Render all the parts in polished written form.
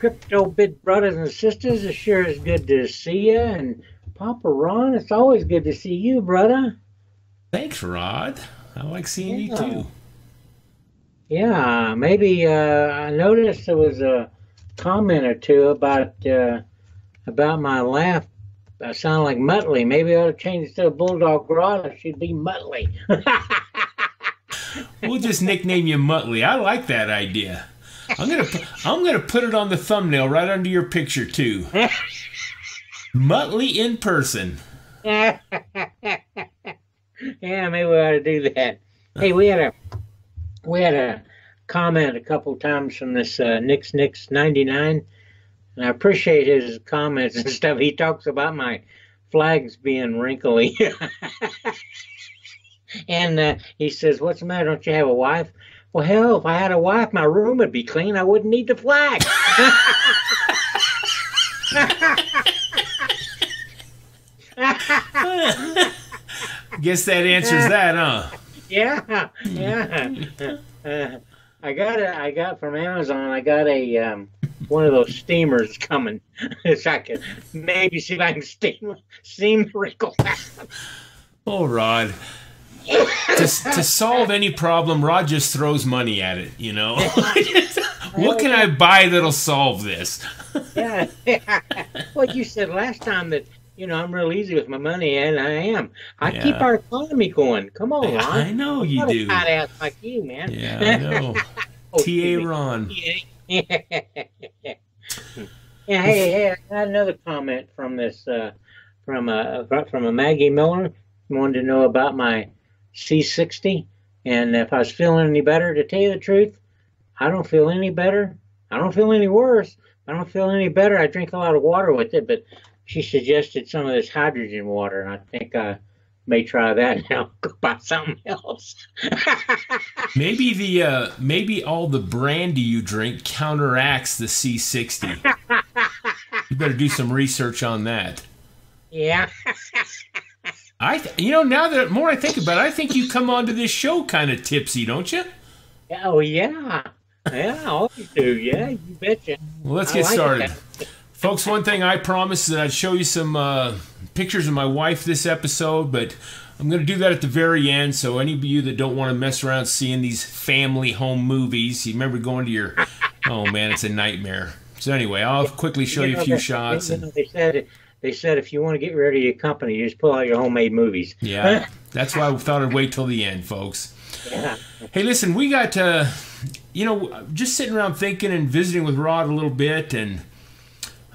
crypto bit brothers and sisters. It sure is good to see you. And Papa Ron, it's always good to see you, brother. Thanks, Rod. I like seeing you Yeah. too. Yeah, maybe I noticed there was a comment or two about my laugh. I sound like Muttley. Maybe I ought to change it to a Bulldog Rod. I should be Muttley. We'll just nickname you Muttley. I like that idea. I'm gonna put it on the thumbnail right under your picture too. Muttley in person. Yeah, maybe we ought to do that. Hey, we had a comment a couple times from this Nix 99, and I appreciate his comments and stuff. He talks about my flags being wrinkly, and he says, "What's the matter? Don't you have a wife?" Well, hell, if I had a wife, my room would be clean. I wouldn't need the flag. Guess that answers that, huh? Yeah, yeah. I got from Amazon. I got a one of those steamers coming, so I can maybe see if I can steam wrinkle. Oh, Rod. To solve any problem, Rod just throws money at it, you know? What can I buy that'll solve this? Yeah. Well, you said last time that I'm real easy with my money, and I am. I keep our economy going. Come on, Ron. I know you do. Hot ass like you, man. Yeah, I know. T.A. Ron. Yeah, hey, I got another comment from this from a Maggie Miller. Wanted to know about my C60 and if I was feeling any better. To tell you the truth, I don't feel any better. I don't feel any worse. I don't feel any better. I drink a lot of water with it, but she suggested some of this hydrogen water, and I think I may try that now. Go buy something else. Maybe all the brandy you drink counteracts the C60. You better do some research on that. Yeah. Now that more I think about it, I think you come onto this show kind of tipsy, don't you? Oh yeah, yeah, I always do. Yeah, you betcha. Well, let's get started. Folks, one thing I promised that I'd show you some pictures of my wife this episode, but I'm going to do that at the very end, so any of you that don't want to mess around seeing these family home movies, you remember going to your... Oh, man, it's a nightmare. So anyway, I'll quickly show you a few shots. They said if you want to get rid of your company, you just pull out your homemade movies. Yeah, that's why I thought I'd wait till the end, folks. Yeah. Hey, listen, we got, just sitting around thinking and visiting with Rod a little bit, and...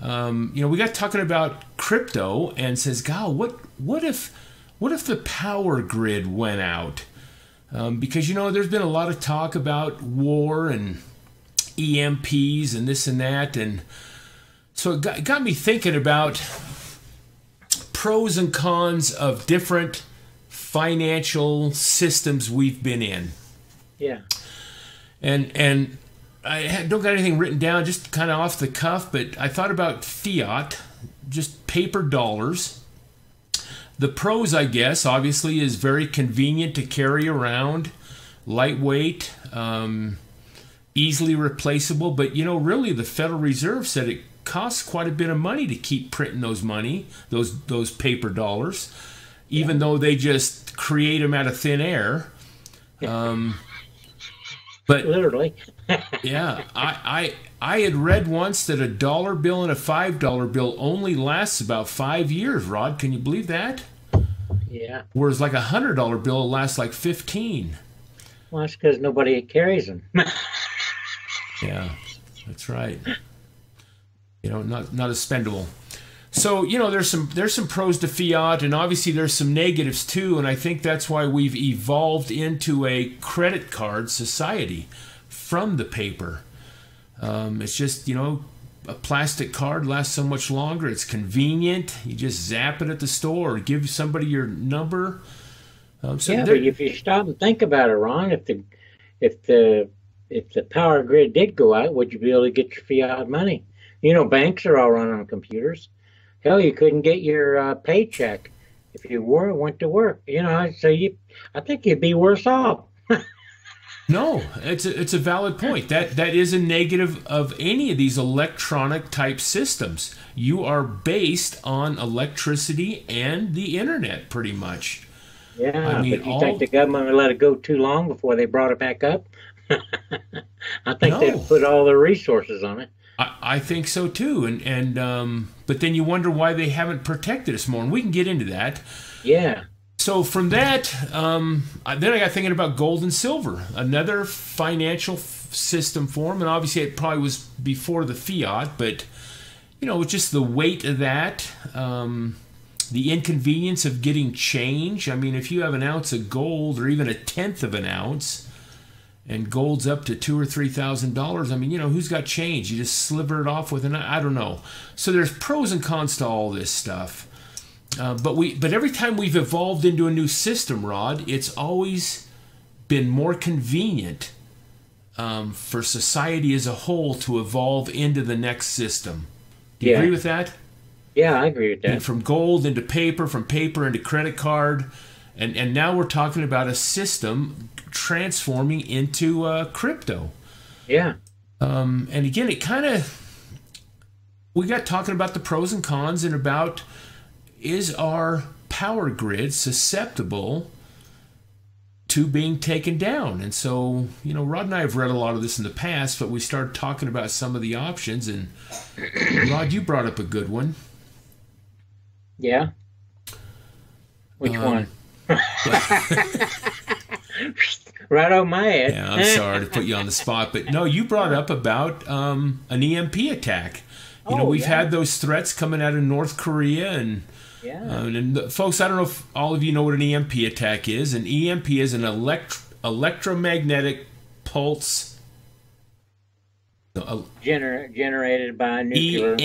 we got talking about crypto and says, God, what if the power grid went out? Because, there's been a lot of talk about war and EMPs and this and that. And so it got me thinking about pros and cons of different financial systems we've been in. Yeah. And I don't got anything written down, just kind of off the cuff, but I thought about fiat, just paper dollars. The pros, I guess, obviously, is very convenient to carry around, lightweight, easily replaceable. But, really, the Federal Reserve said it costs quite a bit of money to keep printing those paper dollars, even though they just create them out of thin air. But literally. Yeah, I had read once that a dollar bill and a $5 bill only lasts about 5 years. Rod, can you believe that? Yeah. Whereas like $100 bill lasts like 15. Well, that's because nobody carries them. Yeah, that's right. Not as spendable. So there's some pros to fiat, and obviously there's some negatives too. And I think that's why we've evolved into a credit card society from the paper. It's just a plastic card lasts so much longer. It's convenient. You just zap it at the store or give somebody your number. But if you stop and think about it, Ron, if the power grid did go out, would you be able to get your fiat money? Banks are all run on computers. Hell, you couldn't get your paycheck if you went to work. So I think you'd be worse off. No, it's a valid point. That is a negative of any of these electronic type systems. You are based on electricity and the internet, pretty much. Yeah, I mean, but you think the government would let it go too long before they brought it back up? I think they'd no, put all their resources on it. I think so too. But then you wonder why they haven't protected us more, and we can get into that. Yeah. So from that, then I got thinking about gold and silver, another financial system form, and obviously it probably was before the fiat, but just the weight of that, the inconvenience of getting change. I mean, if you have an ounce of gold, or even a tenth of an ounce, and gold's up to $2,000 or $3,000, I mean, who's got change? You just sliver it off with I don't know. So there's pros and cons to all this stuff. But every time we've evolved into a new system, Rod, it's always been more convenient for society as a whole to evolve into the next system. Do you agree with that? Yeah, I agree with that. And from gold into paper, from paper into credit card, and now we're talking about a system transforming into crypto. Yeah. And again, we got talking about the pros and cons and about, is our power grid susceptible to being taken down? And so, Rod and I have read a lot of this in the past, but we started talking about some of the options, and Rod, you brought up a good one. Yeah. Which one? Right on my head. Yeah, I'm sorry to put you on the spot, but no, you brought up about an EMP attack. We've had those threats coming out of North Korea, and folks, I don't know if all of you know what an EMP attack is. An EMP is an electromagnetic pulse generated by a nuclear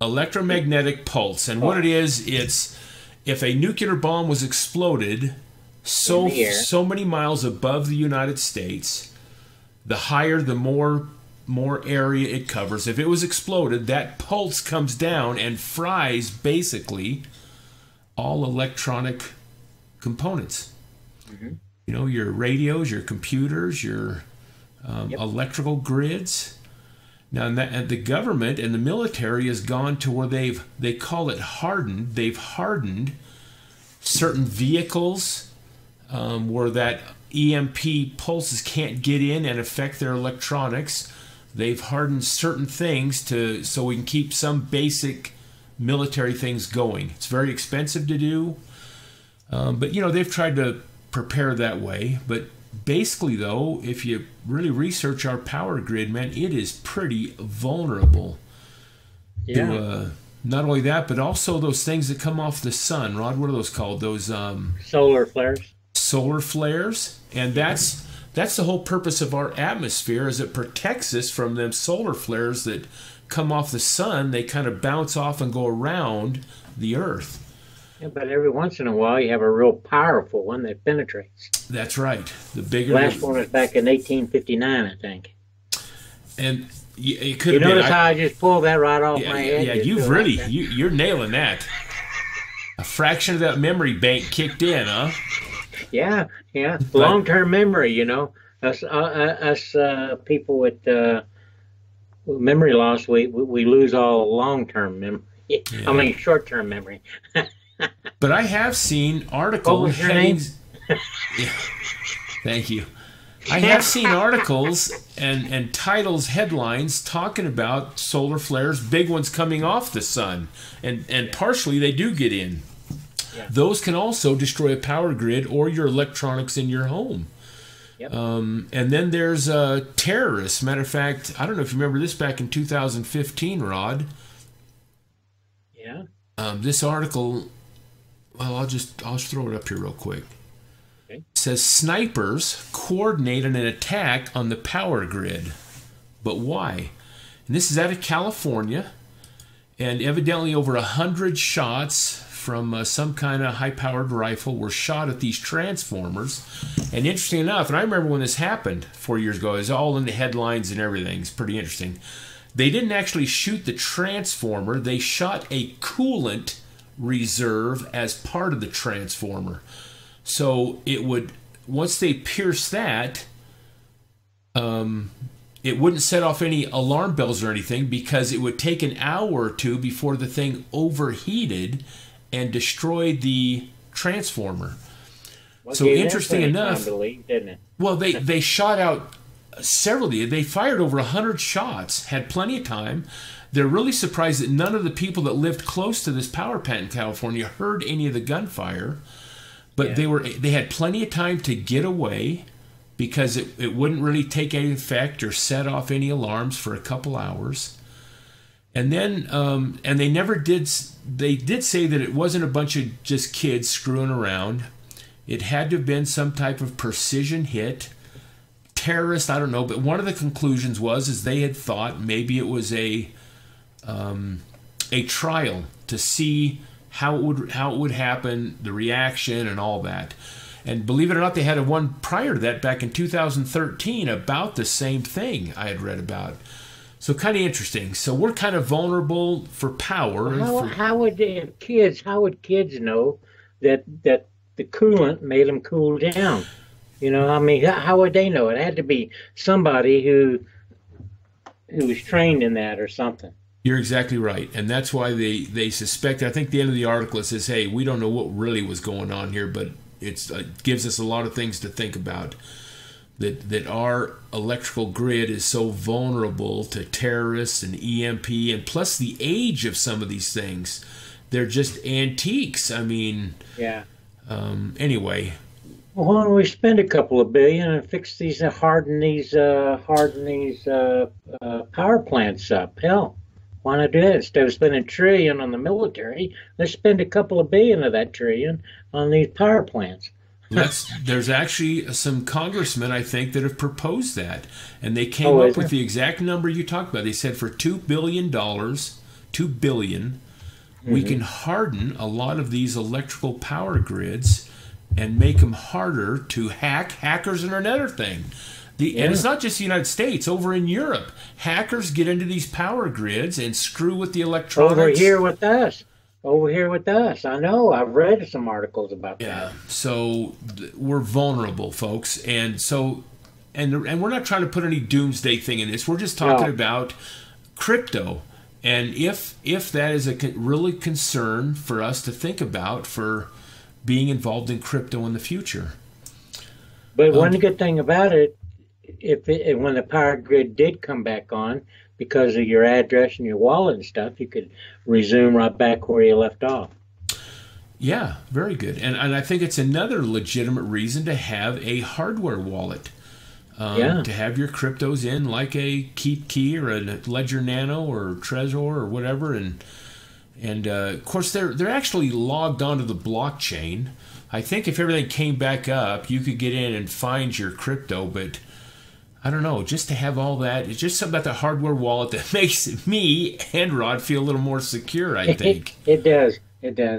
electromagnetic pulse. And what it is, it's if a nuclear bomb was exploded so many miles above the United States, the higher, the more area it covers. If it was exploded, that pulse comes down and fries basically all electronic components. Mm-hmm. Your radios, your computers, your electrical grids. Now, and the government and the military has gone to where they call it hardened. They've hardened certain vehicles where that EMP pulses can't get in and affect their electronics. They've hardened certain things so we can keep some basic military things going. It's very expensive to do, but they've tried to prepare that way. But basically, though, if you really research our power grid, man, it is pretty vulnerable. Yeah. Not only that, but also those things that come off the sun. Rod, what are those called? Those solar flares. Solar flares, and that's the whole purpose of our atmosphere, is it protects us from them solar flares that come off the sun. They kind of bounce off and go around the Earth. Yeah, but every once in a while you have a real powerful one that penetrates. That's right. The bigger. Last one was back in 1859, I think. And it could have been. Notice how I just pulled that right off my head? Yeah, you're nailing that. A fraction of that memory bank kicked in, huh? Yeah. Long-term memory, Us people with memory loss, we lose all long-term memory. Yeah. I mean, short-term memory. But I have seen articles. What was your name? Yeah. Thank you. I have seen articles and titles, headlines talking about solar flares, big ones coming off the sun, and partially they do get in. Yeah. Those can also destroy a power grid or your electronics in your home. Yep. And then there's terrorists. Matter of fact, I don't know if you remember this back in 2015, Rod. Yeah. This article, well, I'll throw it up here real quick. Okay. It says snipers coordinated an attack on the power grid. But why? And this is out of California. And evidently over 100 shots from some kind of high-powered rifle were shot at these transformers. And interesting enough, and I remember when this happened 4 years ago, it was all in the headlines and everything. It's pretty interesting. They didn't actually shoot the transformer. They shot a coolant reserve as part of the transformer. So it would, once they pierced that, it wouldn't set off any alarm bells or anything because it would take an hour or two before the thing overheated and destroyed the transformer. Well, So gave them interesting plenty of enough, time to leave, didn't it? well, they shot out several. They fired over 100 shots, had plenty of time. They're really surprised that none of the people that lived close to this power plant in California heard any of the gunfire. But Yeah. they had plenty of time to get away because it wouldn't really take any effect or set off any alarms for a couple hours. And then and they never did. They did say that it wasn't a bunch of just kids screwing around. It had to have been some type of precision hit. Terrorist, I don't know, but one of the conclusions is they had thought maybe it was a trial to see how it would happen, the reaction, and all that. And believe it or not, they had a one prior to that back in 2013 about the same thing I had read about. So kind of interesting. So we're kind of vulnerable for power. How would kids know that the coolant made them cool down? You know, I mean, how would they know? It had to be somebody who was trained in that or something. You're exactly right. And that's why they suspect. I think the end of the article it says, hey, we don't know what really was going on here, but it gives us a lot of things to think about. That our electrical grid is so vulnerable to terrorists and EMP, and plus the age of some of these things. They're just antiques. I mean, Yeah. Anyway. Well, why don't we spend a couple of billion and fix these, harden these power plants up? Hell, why not do that instead of spending $1 trillion on the military? Let's spend a couple of billion of that $1 trillion on these power plants. There's actually some congressmen, I think, that have proposed that. And they came up with the exact number you talked about. They said for $2 billion, $2 billion, we can harden a lot of these electrical power grids and make them harder to hack. Hackers are another thing. And it's not just the United States. Over in Europe, hackers get into these power grids and screw with the electronics. Over here with us. I know. I've read some articles about that. So we're vulnerable, folks. And so, and we're not trying to put any doomsday thing in this. We're just talking about crypto. And if that is a really concern for us to think about for being involved in crypto in the future. But one good thing about it, when the power grid did come back on, because of your address and your wallet and stuff, you could resume right back where you left off. Yeah, very good. And I think it's another legitimate reason to have a hardware wallet. To have your cryptos in, like a Keep Key or a Ledger Nano or Trezor or whatever. And of course, they're actually logged onto the blockchain. I think if everything came back up, you could get in and find your crypto, but I don't know, just to have all that, it's just something about the hardware wallet that makes me and Rod feel a little more secure, I think. It does,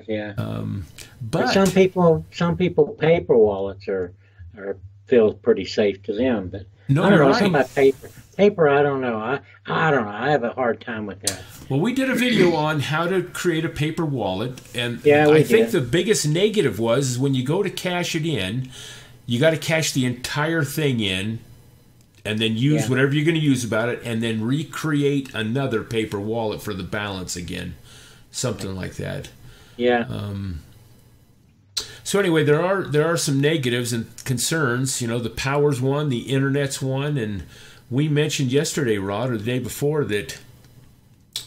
yeah. But some people paper wallets are feel pretty safe to them, but no, I don't know, right. something about paper, I don't know. I don't know. I have a hard time with that. Well, we did a video on how to create a paper wallet, and I think the biggest negative is when you go to cash it in, you got to cash the entire thing in, and then use whatever you're going to use about it, and then recreate another paper wallet for the balance again, something like that. Yeah. So anyway, there are some negatives and concerns. You know, the power's one, the internet's one, and we mentioned yesterday, Rod, or the day before, that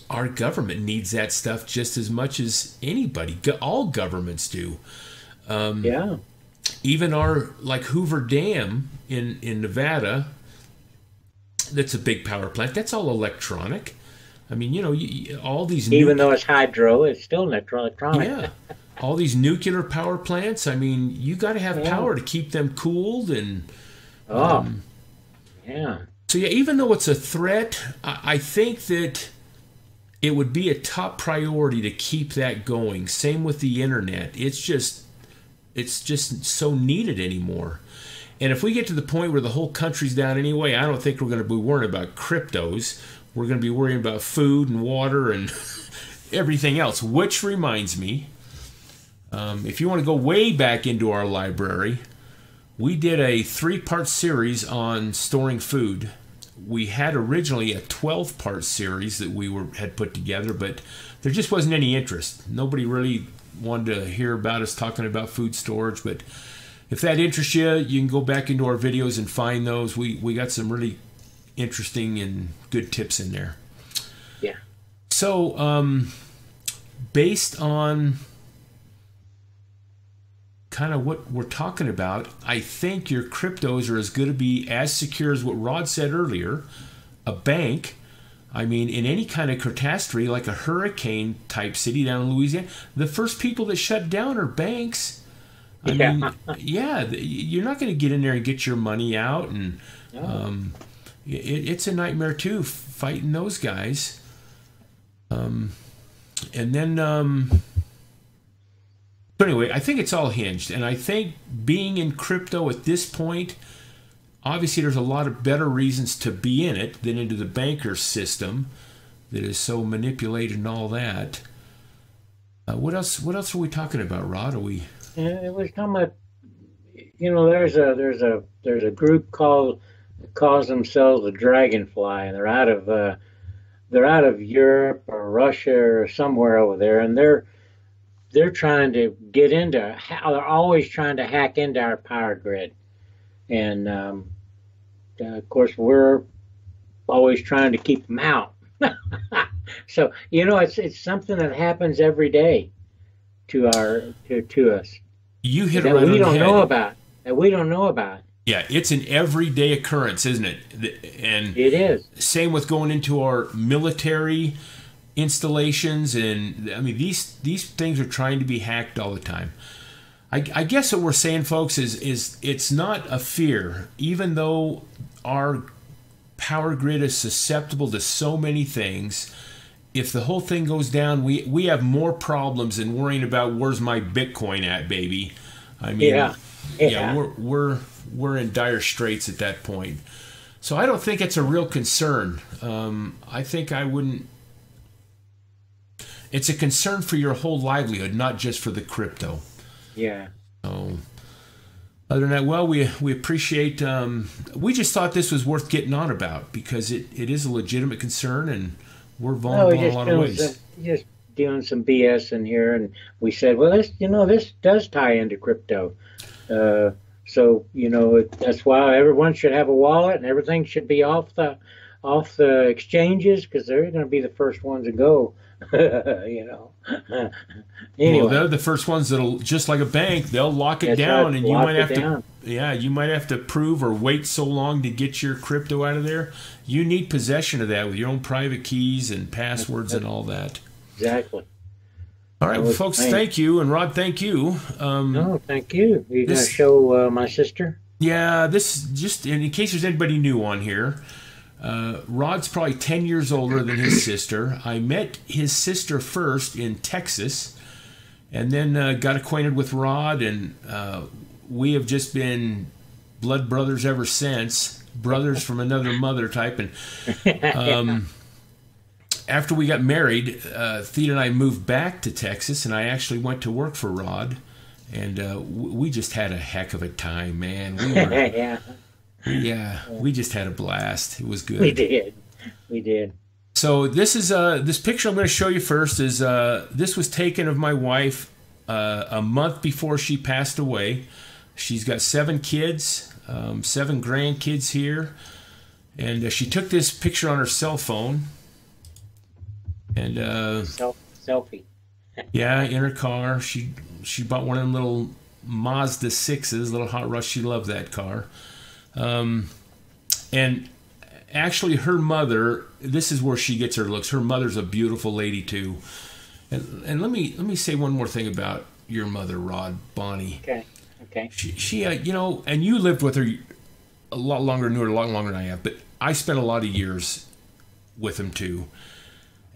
our government needs that stuff just as much as anybody. All governments do. Even our, like Hoover Dam in Nevada, that's a big power plant. That's all electronic. I mean, you know, all these... Even though it's hydro, it's still electronic. Yeah. All these nuclear power plants, I mean, you got to have power to keep them cooled and... So, even though it's a threat, I think that it would be a top priority to keep that going. Same with the internet. It's just so needed anymore. And if we get to the point where the whole country's down anyway, I don't think we're going to be worrying about cryptos. We're going to be worrying about food and water and everything else. Which reminds me, if you want to go way back into our library, we did a 3-part series on storing food. We had originally a 12-part series that we had put together, but there just wasn't any interest. Nobody really wanted to hear about us talking about food storage. But if that interests you, you can go back into our videos and find those. We got some really interesting and good tips in there. Yeah. So, based on kind of what we're talking about, I think your cryptos are as good to be as secure as what Rod said earlier. A bank, I mean, in any kind of catastrophe, like a hurricane type city down in Louisiana, the first people that shut down are banks. I mean, yeah, you're not going to get in there and get your money out, and it's a nightmare too, fighting those guys. And then, but anyway, I think it's all hinged, and I think being in crypto at this point, obviously there's a lot of better reasons to be in it than into the banker system that is so manipulated and all that. What else are we talking about, Rod? Are we? It was talking about, there's a group calls themselves the Dragonfly, and they're out of Europe or Russia or somewhere over there, and they're trying to get into. They're always trying to hack into our power grid, and of course we're always trying to keep them out. So it's something that happens every day to us. You hit it that right we on don't the head. know about. That we don't know about. Yeah, it's an everyday occurrence, isn't it? And it is. Same with going into our military installations, and I mean these things are trying to be hacked all the time. I guess what we're saying, folks, is it's not a fear, even though our power grid is susceptible to so many things. If the whole thing goes down, we have more problems than worrying about where's my Bitcoin at, baby. I mean, yeah, we're in dire straits at that point. So I don't think it's a real concern. I think I wouldn't. It's a concern for your whole livelihood, not just for the crypto. Yeah. So, other than that, well, we appreciate. We just thought this was worth getting on about because it is a legitimate concern, and we're vulnerable in a lot of ways. Just doing some BS in here, and we said, well, this does tie into crypto. So that's why everyone should have a wallet, and everything should be off the exchanges, because they're going to be the first ones to go. Anyway. Well, they're the first ones that'll, just like a bank, they'll lock it down, and you might have to. Yeah, you might have to prove or wait so long to get your crypto out of there. You need possession of that with your own private keys and passwords and all that. Exactly. All right, well, folks, thank you. And Rod, thank you. No, thank you. You're going to show my sister? Yeah, this just in case there's anybody new on here. Rod's probably 10 years older than his sister. I met his sister first in Texas, and then got acquainted with Rod, and we have just been blood brothers ever since. Brothers from another mother type. And after we got married, Thea and I moved back to Texas, and I actually went to work for Rod, and we just had a heck of a time, man. We just had a blast. It was good. We did. So this is this picture I'm going to show you first is this was taken of my wife a month before she passed away. She's got 7 kids, 7 grandkids here, and she took this picture on her cell phone. And selfie. Yeah, in her car. She bought one of them little Mazda 6s, little hot rod. She loved that car. And actually her mother, this is where she gets her looks. Her mother's a beautiful lady too. And let me say one more thing about your mother, Rod, Bonnie. Okay. She and you lived with her a lot longer, knew her a lot longer than I have, but I spent a lot of years with them too.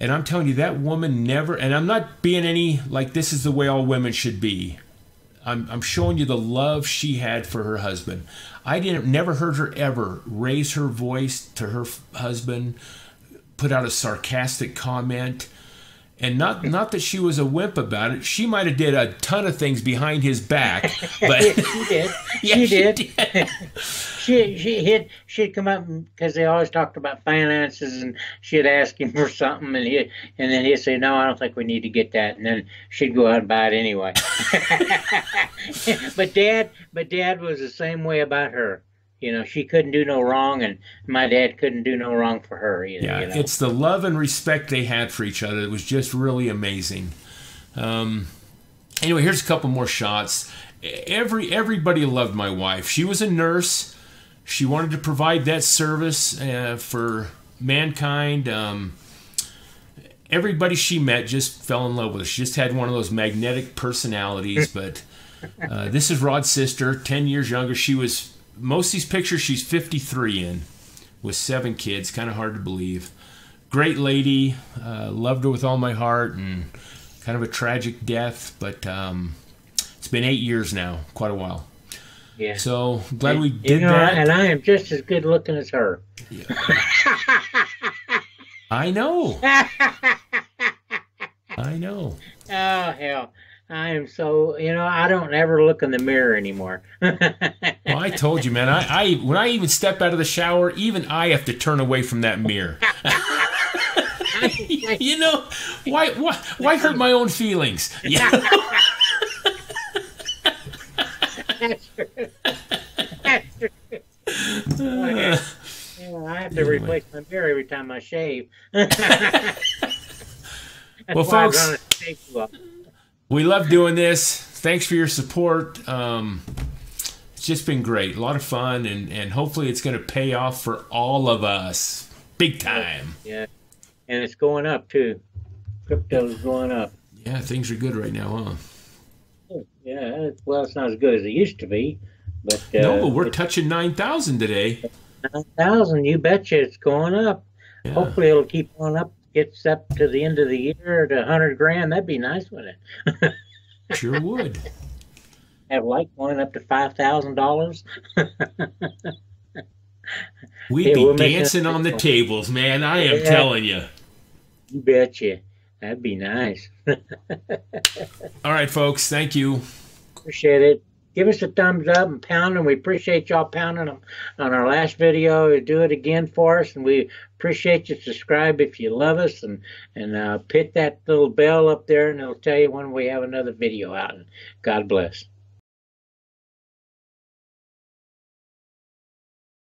And I'm telling you, that woman never, and I'm not being any, like, this is the way all women should be. I'm showing you the love she had for her husband. I never heard her ever raise her voice to her husband, put out a sarcastic comment. And not that she was a wimp about it. She might have did a ton of things behind his back, but She did. yeah, She she did. did. She'd come up because they always talked about finances, and she'd ask him for something, and then he'd say, "No, I don't think we need to get that," and then she'd go out and buy it anyway. but Dad was the same way about her. You know, she couldn't do no wrong, and my dad couldn't do no wrong for her either. Yeah, you know? it's the love and respect they had for each other. It was just really amazing. Anyway, here's a couple more shots. Everybody loved my wife. She was a nurse. She wanted to provide that service for mankind. Everybody she met just fell in love with her. She just had one of those magnetic personalities. But this is Rod's sister, 10 years younger. She was... Most of these pictures she's 53 in, with 7 kids. Kind of hard to believe. Great lady. Loved her with all my heart, and kind of a tragic death. But it's been 8 years now. Quite a while. Yeah. So glad we did that. And I am just as good looking as her. Yeah. I know. I know. Oh, hell. I am so, I don't ever look in the mirror anymore. Well, I told you, man. I when I even step out of the shower, even I have to turn away from that mirror. Why hurt my own feelings? Yeah. That's true. That's true. I have to replace my mirror every time I shave. Well, folks, we love doing this. Thanks for your support. It's just been great. A lot of fun, and hopefully it's going to pay off for all of us. Big time. Yeah. And it's going up, too. Crypto's going up. Yeah, things are good right now, huh? Yeah, well, it's not as good as it used to be. But no, but we're touching 9,000 today. 9,000, you betcha it's going up. Yeah. Hopefully it'll keep on up. Gets up to the end of the year to 100 grand. That'd be nice, wouldn't it? Sure would. Have Litecoin up to $5,000. We'd be dancing on the tables, man. I am telling you. You betcha. That'd be nice. All right, folks. Thank you. Appreciate it. Give us a thumbs up and pounding. We appreciate y'all pounding them on our last video. Do it again for us, and we appreciate you. Subscribe if you love us, and hit that little bell up there, and it'll tell you when we have another video out. And God bless.